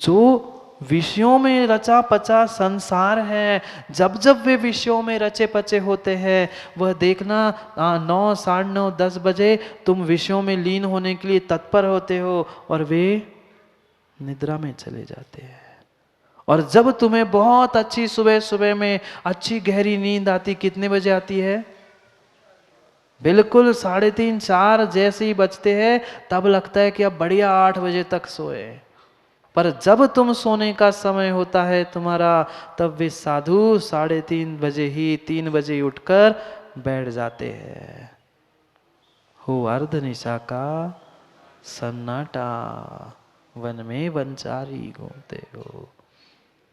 जो विषयों में रचा पचा संसार है, जब जब वे विषयों में रचे पचे होते हैं, वह देखना 9, 9:30, 10 बजे तुम विषयों में लीन होने के लिए तत्पर होते हो और वे निद्रा में चले जाते हैं। और जब तुम्हें बहुत अच्छी सुबह सुबह में अच्छी गहरी नींद आती, कितने बजे आती है? बिल्कुल 3:30, 4 जैसे ही बजते हैं तब लगता है कि अब बढ़िया 8 बजे तक सोए। पर जब तुम सोने का समय होता है तुम्हारा, तब वे साधु 3:30 बजे ही 3 बजे ही उठकर बैठ जाते हैं। हो अर्ध निशा का सन्नाटा, वन में वनचारी घूमते हो,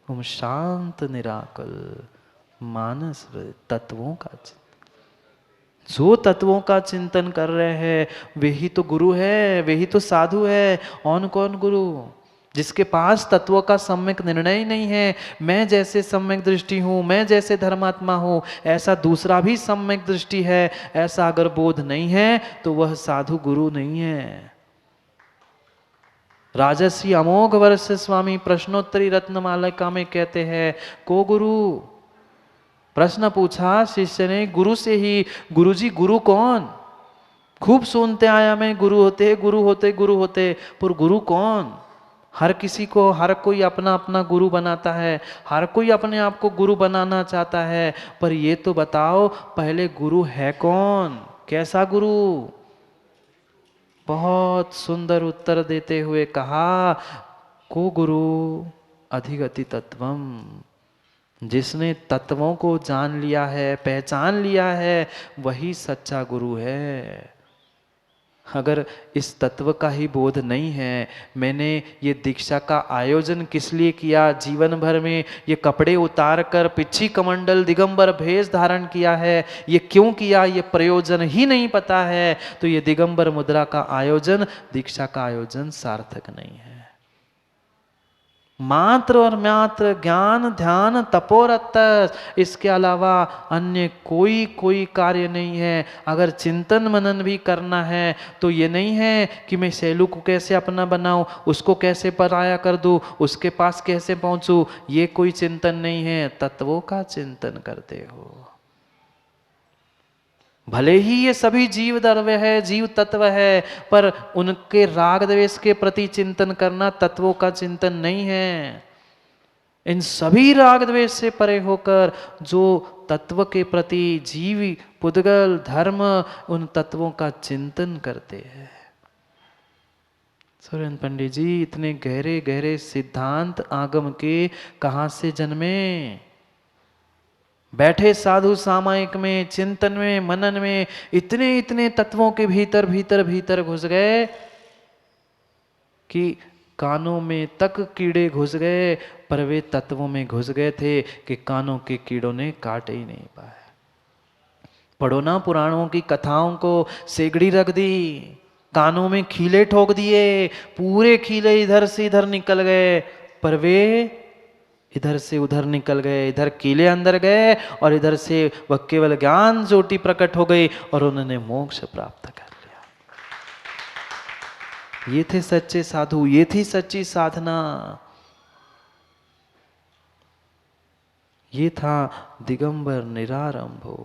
तुम शांत निराकुल मानस तत्वों का जो तत्वों का चिंतन कर रहे हैं वे ही तो गुरु है, वे ही तो साधु है। और कौन गुरु? जिसके पास तत्वों का सम्यक निर्णय ही नहीं है। मैं जैसे सम्यक दृष्टि हूं, मैं जैसे धर्मात्मा हूं, ऐसा दूसरा भी सम्यक दृष्टि है, ऐसा अगर बोध नहीं है तो वह साधु गुरु नहीं है। राजश्री अमोघ वर्ष स्वामी प्रश्नोत्तरी रत्नमालिका में कहते हैं, को गुरु? प्रश्न पूछा शिष्य ने गुरु से ही, गुरुजी गुरु कौन? खूब सुनते आया मैं, गुरु होते गुरु होते गुरु होते, पर गुरु कौन? हर किसी को, हर कोई अपना अपना गुरु बनाता है, हर कोई अपने आप को गुरु बनाना चाहता है, पर ये तो बताओ पहले गुरु है कौन? कैसा गुरु? बहुत सुंदर उत्तर देते हुए कहा, को गुरु अधिगति तत्वम, जिसने तत्वों को जान लिया है, पहचान लिया है, वही सच्चा गुरु है। अगर इस तत्व का ही बोध नहीं है, मैंने ये दीक्षा का आयोजन किस लिए किया, जीवन भर में ये कपड़े उतार कर पिछी कमंडल दिगंबर भेष धारण किया है, ये क्यों किया, ये प्रयोजन ही नहीं पता है, तो ये दिगंबर मुद्रा का आयोजन, दीक्षा का आयोजन सार्थक नहीं है। मात्र और मात्र ज्ञान ध्यान तपोरत, इसके अलावा अन्य कोई कार्य नहीं है। अगर चिंतन मनन भी करना है तो ये नहीं है कि मैं शैलू को कैसे अपना बनाऊं, उसको कैसे पराया कर दूं, उसके पास कैसे पहुंचूं, ये कोई चिंतन नहीं है। तत्वों का चिंतन करते हो। भले ही ये सभी जीव द्रव्य है, जीव तत्व है, पर उनके राग द्वेष के प्रति चिंतन करना तत्वों का चिंतन नहीं है। इन सभी राग द्वेष से परे होकर जो तत्व के प्रति जीव पुद्गल धर्म, उन तत्वों का चिंतन करते हैं। सुरेंद्र पंडित जी, इतने गहरे गहरे सिद्धांत आगम के कहां से जन्मे? बैठे साधु सामायिक में, चिंतन में, मनन में इतने इतने तत्वों के भीतर भीतर भीतर घुस गए कि कानों में तक कीड़े घुस गए, पर वे तत्वों में घुस गए थे कि कानों के कीड़ों ने काट ही नहीं पाए। पढ़ो ना पुराणों की कथाओं को, सेगड़ी रख दी, कानों में खीले ठोक दिए, पूरे खीले इधर से इधर निकल गए, पर वे इधर से उधर निकल गए, इधर कीले अंदर गए और इधर से वह केवल ज्ञान ज्योति प्रकट हो गई और उन्होंने मोक्ष प्राप्त कर लिया। ये थे सच्चे साधु, ये थी सच्ची साधना, ये था दिगंबर निरारंभो।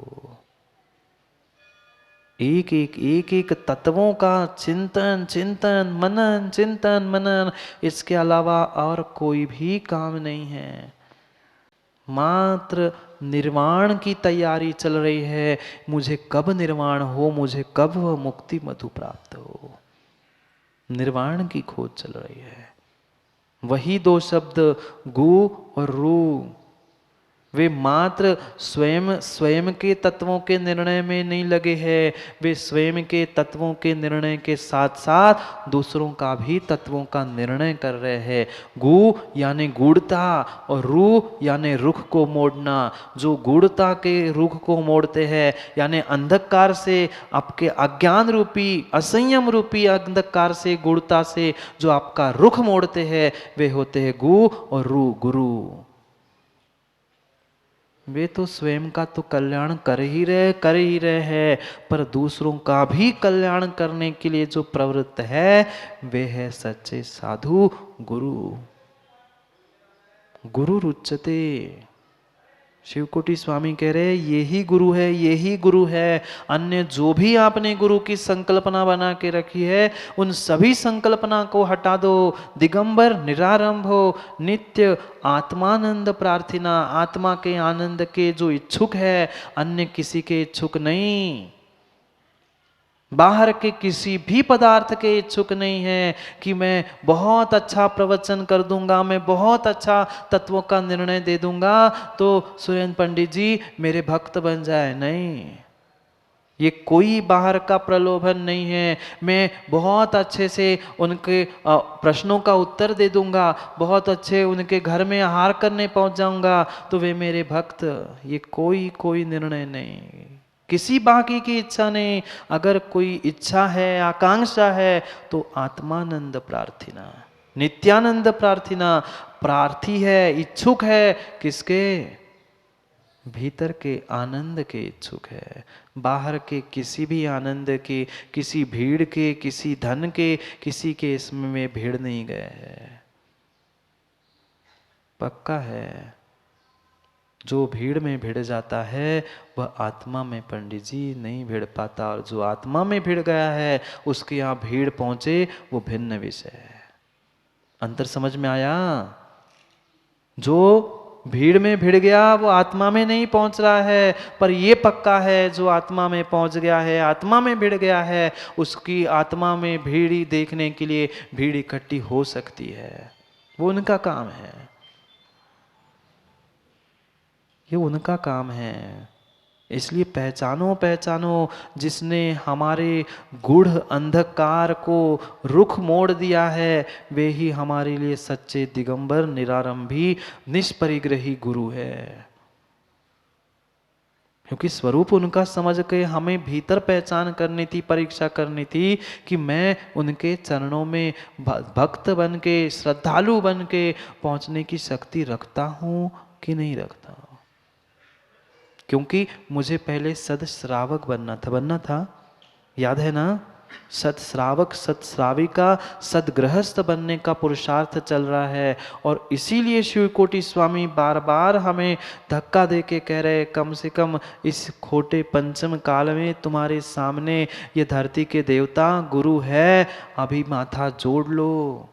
एक तत्वों का चिंतन चिंतन मनन, चिंतन मनन, इसके अलावा और कोई भी काम नहीं है। मात्र निर्वाण की तैयारी चल रही है। मुझे कब निर्वाण हो, मुझे कब वह मुक्ति मधु प्राप्त हो, निर्वाण की खोज चल रही है। वही दो शब्द गु और रू, वे मात्र स्वयं के तत्वों के निर्णय में नहीं लगे हैं, वे स्वयं के तत्वों के निर्णय के साथ साथ दूसरों का भी तत्वों का निर्णय कर रहे हैं। गु यानी गूढ़ता और रू यानी रुख को मोड़ना। जो गूढ़ता के रुख को मोड़ते हैं, यानी अंधकार से, आपके अज्ञान रूपी असंयम रूपी अंधकार से, गूढ़ता से जो आपका रुख मोड़ते हैं, वे होते हैं गु और रू, गुरु। वे तो स्वयं का तो कल्याण कर ही रहे हैं, पर दूसरों का भी कल्याण करने के लिए जो प्रवृत्त है, वे है सच्चे साधु गुरु। गुरु रुच्यते। शिवकोटि स्वामी कह रहे यही गुरु है, यही गुरु है। अन्य जो भी आपने गुरु की संकल्पना बना के रखी है उन सभी संकल्पना को हटा दो। दिगंबर निरारंभ हो, नित्य आत्मानंद प्रार्थना, आत्मा के आनंद के जो इच्छुक है, अन्य किसी के इच्छुक नहीं, बाहर के किसी भी पदार्थ के इच्छुक नहीं है कि मैं बहुत अच्छा प्रवचन कर दूंगा, मैं बहुत अच्छा तत्वों का निर्णय दे दूंगा तो सुरेंद्र पंडित जी मेरे भक्त बन जाए। नहीं, ये कोई बाहर का प्रलोभन नहीं है। मैं बहुत अच्छे से उनके प्रश्नों का उत्तर दे दूंगा, बहुत अच्छे उनके घर में आहार करने पहुंच जाऊंगा तो वे मेरे भक्त। ये कोई निर्णय नहीं, किसी बाकी की इच्छा नहीं। अगर कोई इच्छा है, आकांक्षा है तो आत्मानंद प्रार्थना, नित्यानंद प्रार्थना। प्रार्थी है, इच्छुक है किसके? भीतर के आनंद के इच्छुक है, बाहर के किसी भी आनंद के, किसी भीड़ के, किसी धन के, किसी के इसमें में भीड़ नहीं गए है। पक्का है जो भीड़ में भिड़ जाता है वह आत्मा में पंडित जी नहीं भिड़ पाता, और जो आत्मा में भिड़ गया है उसके यहाँ भीड़ पहुंचे वो भिन्न विषय है। अंतर समझ में आया? जो भीड़ में भिड़ गया वो आत्मा में नहीं पहुंच रहा है, पर ये पक्का है जो आत्मा में पहुंच गया है, आत्मा में भिड़ गया है, उसकी आत्मा में भीड़ देखने के लिए भीड़ इकट्ठी हो सकती है। वो उनका काम है, ये उनका काम है। इसलिए पहचानो पहचानो जिसने हमारे गूढ़ अंधकार को रुख मोड़ दिया है, वे ही हमारे लिए सच्चे दिगंबर निरारंभी निष्परिग्रही गुरु है। क्योंकि स्वरूप उनका समझ के हमें भीतर पहचान करनी थी, परीक्षा करनी थी कि मैं उनके चरणों में भक्त बन के, श्रद्धालु बन के पहुंचने की शक्ति रखता हूं कि नहीं रखता। क्योंकि मुझे पहले सदश्रावक बनना था, याद है ना? सतश्रावक, सतश्राविका, सदगृहस्थ बनने का पुरुषार्थ चल रहा है। और इसीलिए शिवकोटि स्वामी बार बार हमें धक्का दे के कह रहे कम से कम इस खोटे पंचम काल में तुम्हारे सामने ये धरती के देवता गुरु है, अभी माथा जोड़ लो,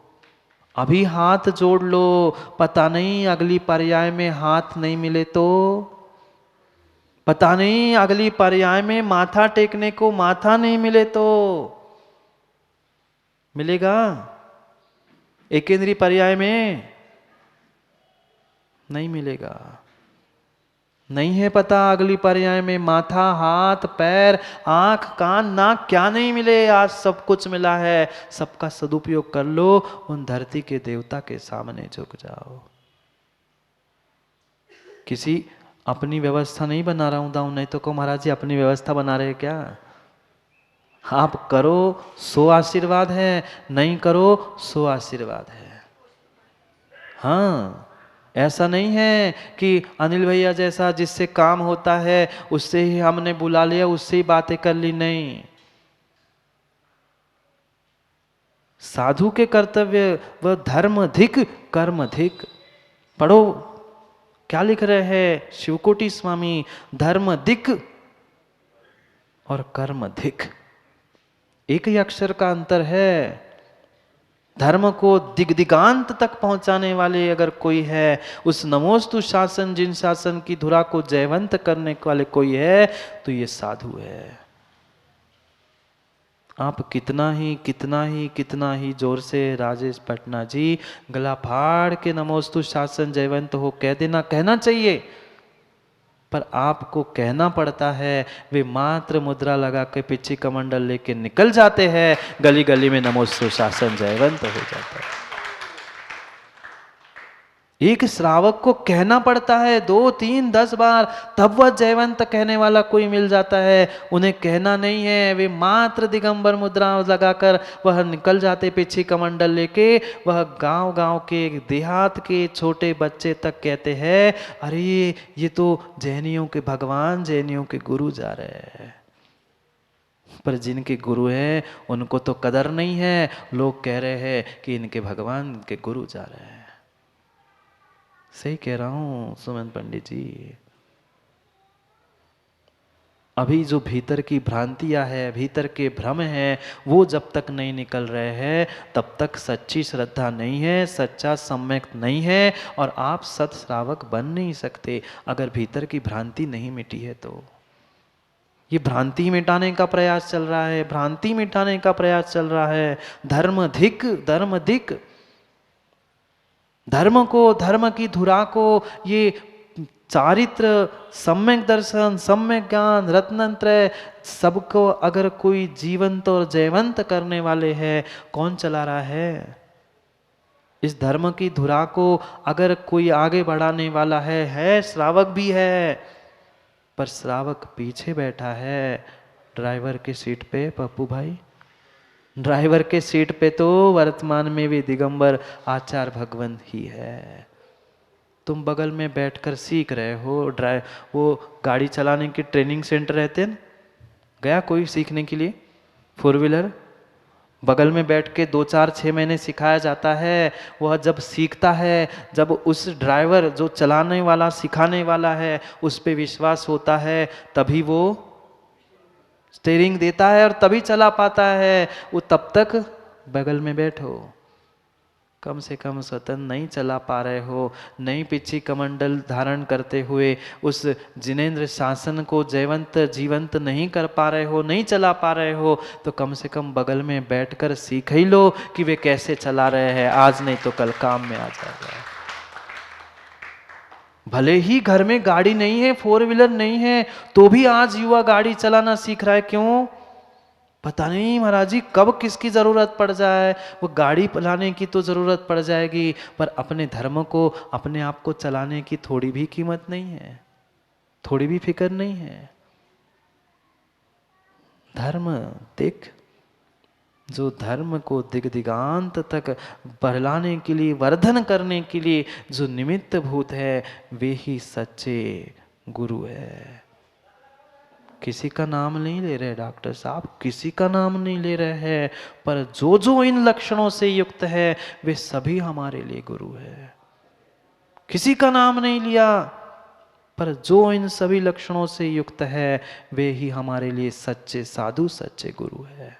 अभी हाथ जोड़ लो। पता नहीं अगली पर्याय में हाथ नहीं मिले तो, पता नहीं अगली पर्याय में माथा टेकने को माथा नहीं मिले तो मिलेगा? एकेंद्रीय पर्याय में नहीं मिलेगा। नहीं है पता अगली पर्याय में माथा, हाथ, पैर, आंख, कान, नाक क्या नहीं मिले। आज सब कुछ मिला है, सबका सदुपयोग कर लो। उन धरती के देवता के सामने झुक जाओ। किसी अपनी व्यवस्था नहीं बना रहा हूं दाऊं, नहीं तो को महाराज जी अपनी व्यवस्था बना रहे क्या? आप करो सो आशीर्वाद है, नहीं करो सो आशीर्वाद है। हाँ, ऐसा नहीं है कि अनिल भैया जैसा जिससे काम होता है उससे ही हमने बुला लिया, उससे ही बातें कर ली। नहीं, साधु के कर्तव्य वह धर्म अधिक कर्म अधिक। पढ़ो क्या लिख रहे हैं शिवकोटि स्वामी, धर्म अधिक और कर्म अधिक, एक ही अक्षर का अंतर है। धर्म को दिग्दिगांत तक पहुंचाने वाले अगर कोई है, उस नमोस्तु शासन जिन शासन की धुरा को जयवंत करने वाले कोई है तो ये साधु है। आप कितना ही जोर से राजेश पटना जी गला फाड़ के नमोस्तु शासन जयवंत हो कह देना, कहना चाहिए, पर आपको कहना पड़ता है। वे मात्र मुद्रा लगा के पिछी कमंडल लेके निकल जाते हैं, गली गली में नमोस्तु शासन जयवंत हो जाता है। एक श्रावक को कहना पड़ता है 2, 3, 10 बार, तब वह जयवंत कहने वाला कोई मिल जाता है। उन्हें कहना नहीं है, वे मात्र दिगंबर मुद्रा लगाकर वह निकल जाते पीछे कमंडल लेके। वह गांव गांव के, देहात के छोटे बच्चे तक कहते हैं, अरे ये तो जैनियों के भगवान, जैनियों के गुरु जा रहे हैं। पर जिनके गुरु हैं उनको तो कदर नहीं है, लोग कह रहे हैं कि इनके भगवान, इनके गुरु जा रहे हैं। सही कह रहा हूं सुमन पंडित जी। अभी जो भीतर की भ्रांतियां है, भीतर के भ्रम है, वो जब तक नहीं निकल रहे हैं तब तक सच्ची श्रद्धा नहीं है, सच्चा सम्यक नहीं है, और आप सत श्रावक बन नहीं सकते अगर भीतर की भ्रांति नहीं मिटी है तो। ये भ्रांति मिटाने का प्रयास चल रहा है, भ्रांति मिटाने का प्रयास चल रहा है। धर्म धिक, धर्म धिक। धर्म को, धर्म की धुरा को, ये चारित्र, सम्यक दर्शन, सम्यक ज्ञान, रत्नत्रय, सबको अगर कोई जीवंत और जयवंत करने वाले हैं, कौन चला रहा है? इस धर्म की धुरा को अगर कोई आगे बढ़ाने वाला है श्रावक भी है, पर श्रावक पीछे बैठा है ड्राइवर की सीट पे। पप्पू भाई, ड्राइवर के सीट पे तो वर्तमान में भी दिगंबर आचार्य भगवंत ही है। तुम बगल में बैठकर सीख रहे हो। वो गाड़ी चलाने के ट्रेनिंग सेंटर रहते हैं, गया कोई सीखने के लिए फोर व्हीलर, बगल में बैठ के 2-4-6 महीने सिखाया जाता है। वह जब सीखता है, जब उस ड्राइवर जो चलाने वाला, सिखाने वाला है, उस पर विश्वास होता है, तभी वो स्टीयरिंग देता है और तभी चला पाता है। वो तब तक बगल में बैठो, कम से कम स्वतंत्र नहीं चला पा रहे हो, नहीं पीछे कमंडल धारण करते हुए उस जिनेंद्र शासन को जयवंत जीवंत नहीं कर पा रहे हो, नहीं चला पा रहे हो, तो कम से कम बगल में बैठकर सीख ही लो कि वे कैसे चला रहे हैं। आज नहीं तो कल काम में आ जाएगा। भले ही घर में गाड़ी नहीं है, फोर व्हीलर नहीं है, तो भी आज युवा गाड़ी चलाना सीख रहा है। क्यों? पता नहीं महाराज जी कब किसकी जरूरत पड़ जाए। वो गाड़ी चलाने की तो जरूरत पड़ जाएगी, पर अपने धर्म को, अपने आप को चलाने की थोड़ी भी कीमत नहीं है, थोड़ी भी फिक्र नहीं है। धर्म देख, जो धर्म को दिगदिगांत तक बढ़ाने के लिए, वर्धन करने के लिए जो निमित्त भूत है, वे ही सच्चे गुरु है। किसी का नाम नहीं ले रहे डॉक्टर साहब, किसी का नाम नहीं ले रहे हैं, पर जो जो इन लक्षणों से युक्त है वे सभी हमारे लिए गुरु है। किसी का नाम नहीं लिया, पर जो इन सभी लक्षणों से युक्त है वे ही हमारे लिए सच्चे साधु, सच्चे गुरु है।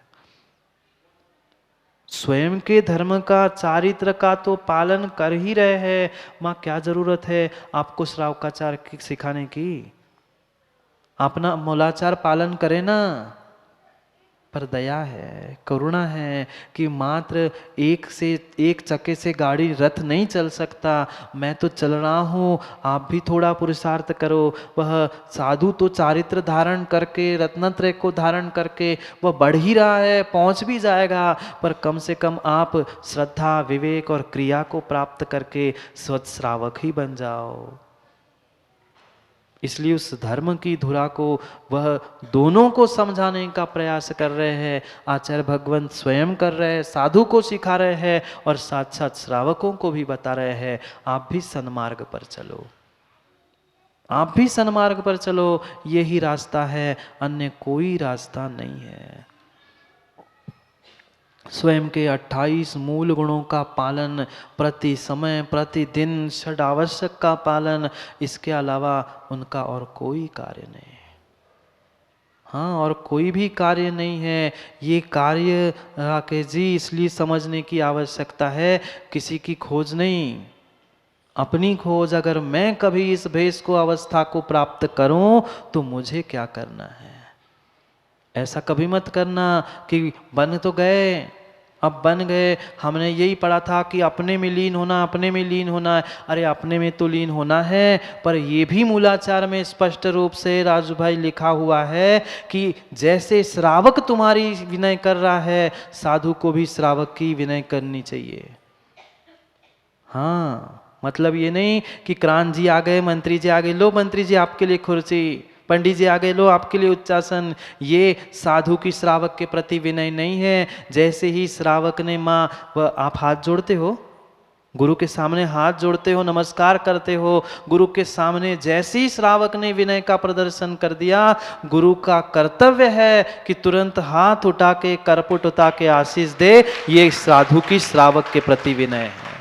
स्वयं के धर्म का, चारित्र का तो पालन कर ही रहे हैं। मां क्या जरूरत है आपको श्रावकाचार सिखाने की? अपना मूलाचार पालन करे ना। पर दया है, करुणा है कि मात्र एक चक्के से गाड़ी, रथ नहीं चल सकता। मैं तो चल रहा हूँ, आप भी थोड़ा पुरुषार्थ करो। वह साधु तो चारित्र धारण करके, रत्नत्रय को धारण करके वह बढ़ ही रहा है, पहुँच भी जाएगा, पर कम से कम आप श्रद्धा, विवेक और क्रिया को प्राप्त करके स्वच्छ श्रावक ही बन जाओ। इसलिए उस धर्म की धुरा को वह दोनों को समझाने का प्रयास कर रहे हैं। आचार्य भगवंत स्वयं कर रहे हैं, साधु को सिखा रहे हैं, और साथ साथ श्रावकों को भी बता रहे हैं, आप भी सन्मार्ग पर चलो, आप भी सन्मार्ग पर चलो। यही रास्ता है, अन्य कोई रास्ता नहीं है। स्वयं के 28 मूल गुणों का पालन, प्रति समय, प्रतिदिन षड आवश्यक का पालन, इसके अलावा उनका और कोई कार्य नहीं। हाँ, और कोई भी कार्य नहीं है। ये कार्य राकेश जी इसलिए समझने की आवश्यकता है, किसी की खोज नहीं, अपनी खोज। अगर मैं कभी इस भेष को, अवस्था को प्राप्त करूं तो मुझे क्या करना है। ऐसा कभी मत करना कि बन तो गए, अब बन गए, हमने यही पढ़ा था कि अपने में लीन होना, अपने में लीन होना है। अरे अपने में तो लीन होना है, पर ये भी मूलाचार में स्पष्ट रूप से राजू भाई लिखा हुआ है कि जैसे श्रावक तुम्हारी विनय कर रहा है, साधु को भी श्रावक की विनय करनी चाहिए। हाँ, मतलब ये नहीं कि क्रांत जी आ गए, मंत्री जी आ गए, लो मंत्री जी आपके लिए कुर्सी, पंडित जी आ गए, लो आपके लिए उच्चासन। ये साधु की श्रावक के प्रति विनय नहीं है। जैसे ही श्रावक ने माँ, वह आप हाथ जोड़ते हो, गुरु के सामने हाथ जोड़ते हो, नमस्कार करते हो, गुरु के सामने जैसे ही श्रावक ने विनय का प्रदर्शन कर दिया, गुरु का कर्तव्य है कि तुरंत हाथ उठा के, करपुट उठा के आशीष दे। ये साधु की श्रावक के प्रति विनय है।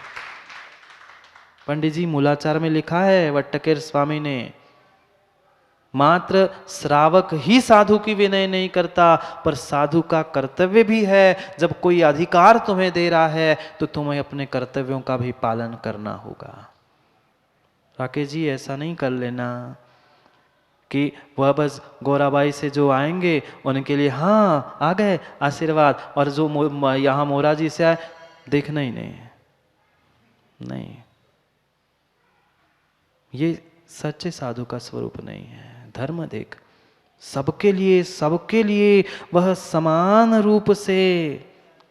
पंडित जी मूलाचार में लिखा है वट्टकेर स्वामी ने, मात्र श्रावक ही साधु की विनय नहीं करता, पर साधु का कर्तव्य भी है। जब कोई अधिकार तुम्हें दे रहा है तो तुम्हें अपने कर्तव्यों का भी पालन करना होगा। राकेश जी ऐसा नहीं कर लेना कि वह बस गौराबाई से जो आएंगे उनके लिए हाँ आ गए आशीर्वाद, और जो यहाँ मोरा जी से आए देखना ही नहीं। नहीं, ये सच्चे साधु का स्वरूप नहीं है। धर्म देख, सबके लिए वह समान रूप से।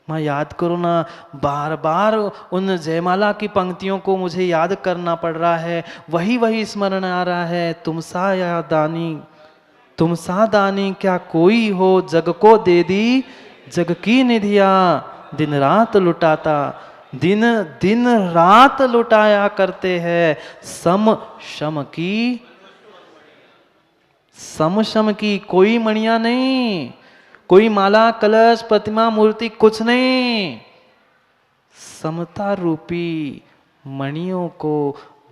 मैं याद करो ना, बार बार उन जयमाला की पंक्तियों को मुझे याद करना पड़ रहा है, वही स्मरण आ रहा है। तुम सा या दानी, तुम सा दानी क्या कोई हो, जग को दे दी जग की निधिया, दिन रात लुटाता, दिन रात लुटाया करते हैं। सम शम की कोई मणिया नहीं, कोई माला कलश प्रतिमा मूर्ति कुछ नहीं, समता रूपी मणियों को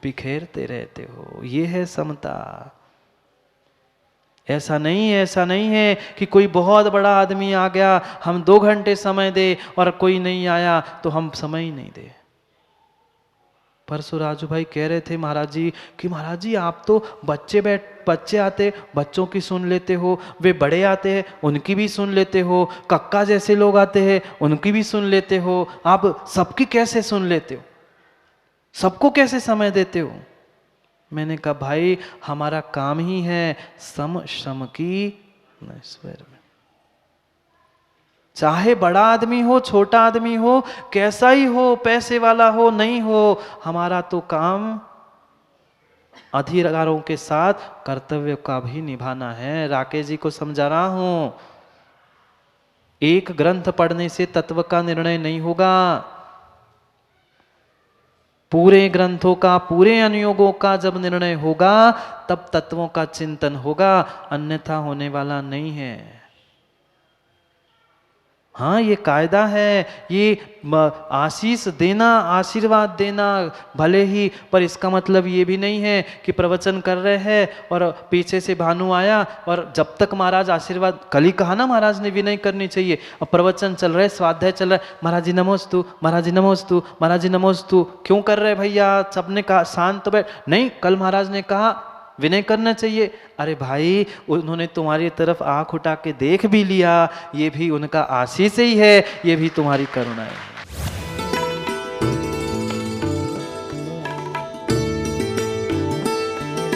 बिखेरते रहते हो, ये है समता। ऐसा नहीं है कि कोई बहुत बड़ा आदमी आ गया, हम 2 घंटे समय दे और कोई नहीं आया तो हम समय ही नहीं दे। परसों राजू भाई कह रहे थे महाराज जी कि महाराज जी आप तो बच्चे आते बच्चों की सुन लेते हो, वे बड़े आते हैं उनकी भी सुन लेते हो, कक्का जैसे लोग आते हैं उनकी भी सुन लेते हो, आप सबकी कैसे सुन लेते हो, सबको कैसे समय देते हो? मैंने कहा भाई हमारा काम ही है सम शम की नश्वर में। चाहे बड़ा आदमी हो छोटा आदमी हो, कैसा ही हो, पैसे वाला हो नहीं हो, हमारा तो काम अधिकारों के साथ कर्तव्य का भी निभाना है। राकेश जी को समझा रहा हूं, एक ग्रंथ पढ़ने से तत्व का निर्णय नहीं होगा, पूरे ग्रंथों का पूरे अनुयोगों का जब निर्णय होगा तब तत्वों का चिंतन होगा, अन्यथा होने वाला नहीं है। हाँ ये कायदा है, ये आशीष देना आशीर्वाद देना भले ही, पर इसका मतलब ये भी नहीं है कि प्रवचन कर रहे हैं और पीछे से भानु आया और जब तक महाराज आशीर्वाद, कल ही कहा ना महाराज ने विनय करनी चाहिए, और प्रवचन चल रहे स्वाध्याय चल रहा है, महाराज जी नमोस्तु महाराज जी नमोस्तु महाराज जी नमोस्तु, क्यों कर रहे भैया, सबने कहा शांत तो बैठ, नहीं कल महाराज ने कहा विनय करना चाहिए। अरे भाई उन्होंने तुम्हारी तरफ आंख उठा के देख भी लिया, ये भी उनका आशीष ही है, ये भी तुम्हारी करुणा है।